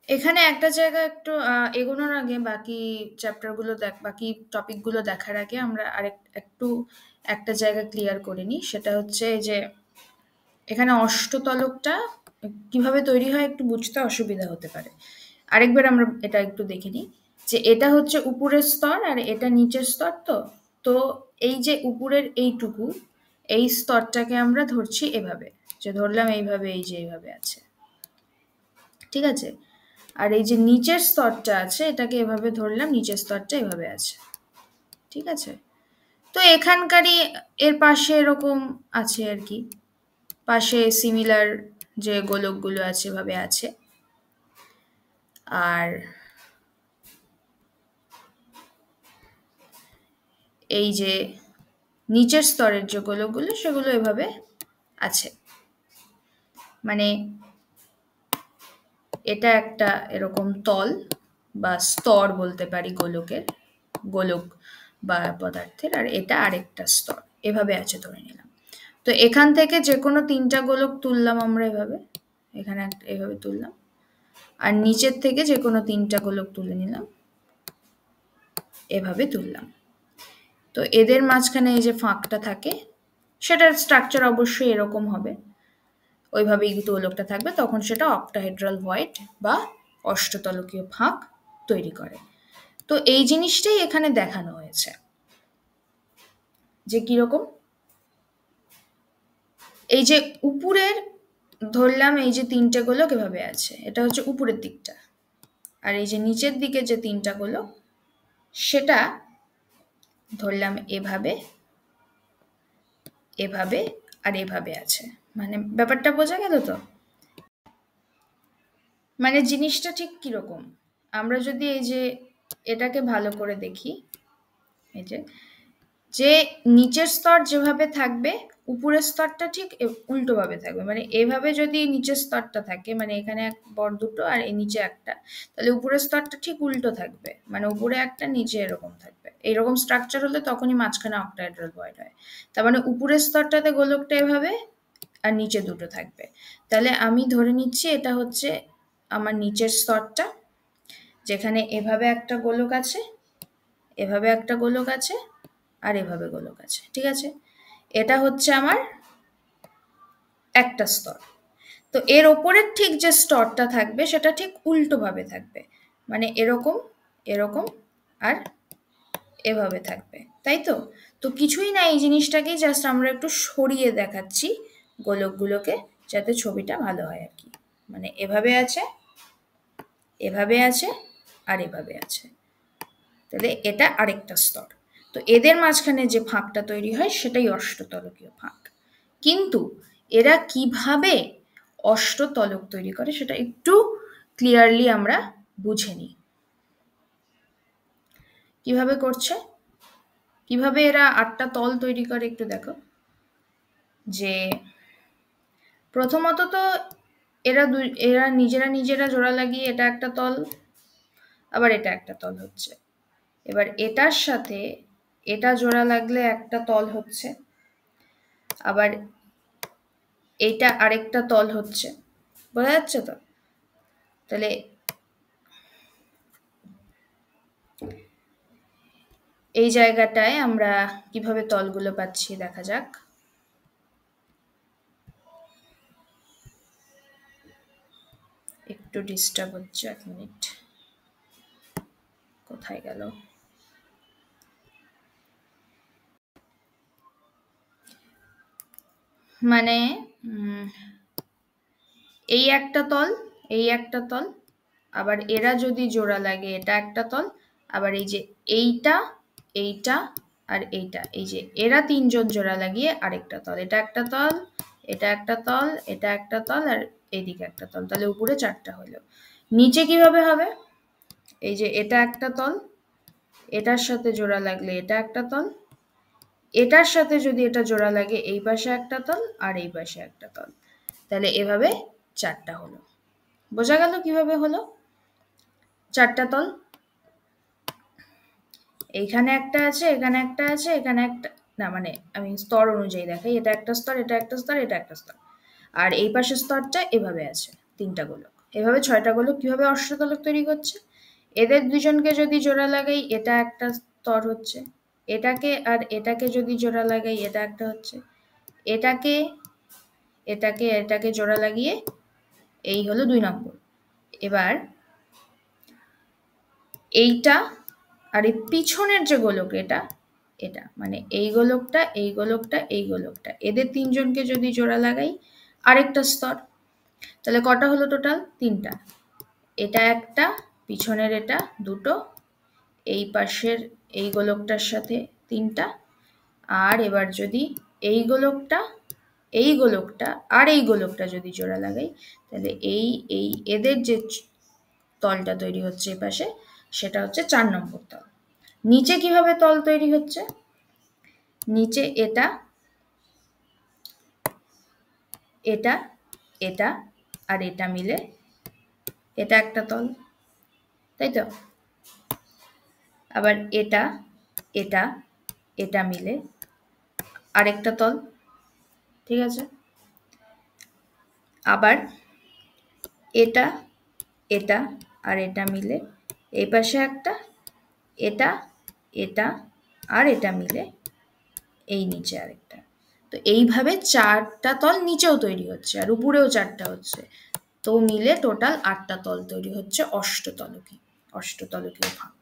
এখানে একটা জায়গা একটু এগোনোর আগে বাকি টপিকগুলো দেখার আগে আমরা একটু একটা জায়গা ক্লিয়ার করে নিই। সেটা হচ্ছে এই যে এখানে অষ্টতলকটা কিভাবে তৈরি হয় একটু বুঝতে অসুবিধা হতে পারে। আরেকবার আমরা এটা একটু দেখে নিই যে এটা হচ্ছে উপরের স্তর আর এটা নিচের স্তর। তো এই যে উপরের এইটুকু, এই স্তরটাকে আমরা ধরছি এভাবে, যে ধরলাম এইভাবে, এই যে এইভাবে আছে, ঠিক আছে? আর এই যে নিচের স্তরটা আছে এটাকে এভাবে ধরলাম, নিচের স্তরটা এভাবে আছে, ঠিক আছে? তো এখানকারই এর পাশে এরকম আছে আর কি, পাশে সিমিলার যে গোলকগুলো আছে এভাবে আছে। আর এই যে নিচের স্তরের যে গোলকগুলো সেগুলো এভাবে আছে। মানে এটা একটা এরকম তল বা স্তর বলতে পারি গোলক বা পদার্থের, আর এটা আরেকটা স্তর এভাবে আছে ধরে নিলাম। তো এখান থেকে যে কোনো তিনটা গোলক তুললাম আমরা এভাবে, এখানে এভাবে তুললাম, আর নিচের থেকে যে কোনো তিনটা গোলক তুলে নিলাম, এভাবে তুললাম। তো এদের মাঝখানে এই যে ফাঁকটা থাকে সেটার স্ট্রাকচার অবশ্যই এরকম হবে, ওইভাবেই গোলকটা থাকবে, তখন সেটা অক্টাহেড্রাল ভয়েড বা অষ্টতলকীয় ফাঁক তৈরি করে। তো এই জিনিসটাই এখানে দেখানো হয়েছে যে কিরকম এই যে উপরের ধরলাম এই যে তিনটে গোলক এভাবে আছে, এটা হচ্ছে উপরের দিকটা, আর এই যে নিচের দিকে যে তিনটা গোলক সেটা ধরলাম এভাবে, এভাবে আর এভাবে আছে। মানে ব্যাপারটা বোঝা গেল তো? মানে জিনিসটা ঠিক কিরকম, আমরা যদি এই যে এটাকে ভালো করে দেখি, এই যে যে নিচের স্তর যেভাবে থাকবে উপরের স্তরটা ঠিক উল্টোভাবে থাকবে। মানে এভাবে যদি নিচের স্তরটা থাকে, মানে এখানে বড় দুটো আর এই নিচে একটা, তাহলে উপরের স্তরটা ঠিক উল্টো থাকবে, মানে উপরে একটা নিচে এরকম থাকবে। এইরকম স্ট্রাকচার হলে তখনই মাঝখানে অক্টাহেড্রাল ভয়েড হয়। তার মানে উপরের স্তরটাতে গোলকটা এভাবে আর নিচে দুটো থাকবে। তাহলে আমি ধরে নিচ্ছি এটা হচ্ছে আমার নিচের স্তরটা, যেখানে এভাবে একটা গোলক আছে, এভাবে একটা গোলক আছে, আর এভাবে গোলক আছে, ঠিক আছে? এটা হচ্ছে আমার একটা স্তর। তো এর ওপরের ঠিক যে স্তরটা থাকবে সেটা ঠিক উল্টোভাবে থাকবে, মানে এরকম, এরকম আর এভাবে থাকবে, তাই তো? তো কিছুই না, এই জিনিসটাকেই জাস্ট আমরা একটু সরিয়ে দেখাচ্ছি গোলকগুলোকে, যাতে ছবিটা ভালো হয় আর কি। মানে এভাবে আছে, এভাবে আছে আর এভাবে আছে, তাহলে এটা আরেকটা স্তর। তো এদের মাঝখানে যে ফাঁকটা তৈরি হয় সেটাই অষ্টতলকীয় ফাঁক। কিন্তু এরা কিভাবে অষ্টতলক তৈরি করে সেটা একটু ক্লিয়ারলি আমরা বুঝে নিই। কিভাবে করছে, কিভাবে এরা আটটা তল তৈরি করে একটু দেখো। যে প্রথমত তো এরা নিজেরা জোড়া লাগিয়ে এটা একটা তল, আবার এটা একটা তল হচ্ছে। এবার এটার সাথে এটা জোড়া লাগলে একটা তল হচ্ছে, আবার এইটা আরেকটা তল হচ্ছে। বোঝা যাচ্ছে তো? তাহলে এই জায়গাটায় আমরা কিভাবে তলগুলো পাচ্ছি দেখা যাক। একটু ডিস্টার্ব হচ্ছে, 1 মিনিট। কোথায় গেল? মানে এই একটা তল, এই একটা তল, আবার এরা যদি জোড়া লাগে এটা একটা তল, আবার এই যে এইটা, এইটা আর এইটা, এই যে এরা তিনজন জোড়া লাগিয়ে আরেকটা তল, এটা একটা তল, এটা একটা তল, এটা একটা তল আর এইদিকে একটা তল, তাহলে উপরে চারটা হলো। নিচে কিভাবে হবে? এই যে এটা একটা তল, এটার সাথে জোড়া লাগলে এটা একটা তল, এটার সাথে যদি এটা জোড়া লাগে এই পাশে একটা তল আর এই পাশে একটা তল, তাহলে এভাবে চারটা হলো। বোঝা গেল কিভাবে হলো চারটা তল? এইখানে একটা আছে, এখানে একটা আছে, এখানে একটা, না মানে আমি স্তর অনুযায়ী দেখাই, এটা একটা স্তর, এটা একটা স্তর, এটা একটা স্তর, আর এই পাশের স্তরটা এভাবে আছে তিনটা গোলক। এভাবে 6টা গোলক কিভাবে অষ্টতলক তৈরি করছে? এদের দুজনকে যদি জোড়া লাগাই এটা একটা স্তর হচ্ছে, এটাকে আর এটাকে যদি জোড়া লাগাই এটা একটা হচ্ছে, এটাকে এটাকে এটাকে জোড়া লাগিয়ে এই হলো 2 নম্বর। এবার এইটা আর এই পিছনের যে গোলক এটা এটা মানে এই গোলকটা এই গোলকটা এই গোলকটা এদের তিনজনকে যদি জোড়া লাগাই আরেকটা স্তর। তাহলে কটা হলো টোটাল? 3টা। এটা একটা, পিছনের এটা দুটো, এই পাশের এই গোলকটার সাথে 3টা, আর এবার যদি এই গোলকটা এই গোলকটা আর এই গোলকটা যদি জোড়া লাগাই তাহলে এই এই এদের যে তলটা তৈরি হচ্ছে এপাশে সেটা হচ্ছে 4 নম্বর তল। নিচে কিভাবে তল তৈরি হচ্ছে? নিচে এটা এটা এটা আর এটা মিলে এটা একটা তল, তাই তো? আবার এটা এটা এটা মিলে আরেকটা তল, ঠিক আছে? আবার এটা এটা আর এটা মিলে এই পাশে একটা, এটা এটা আর এটা মিলে এই নিচে আরেকটা। তো এইভাবে 4টা তল নিচেও তৈরি হচ্ছে আর উপরেও 4টা হচ্ছে, তো মিলে টোটাল 8টা তল তৈরি হচ্ছে অষ্টতলকী অষ্টতলকীয় ফাঁক।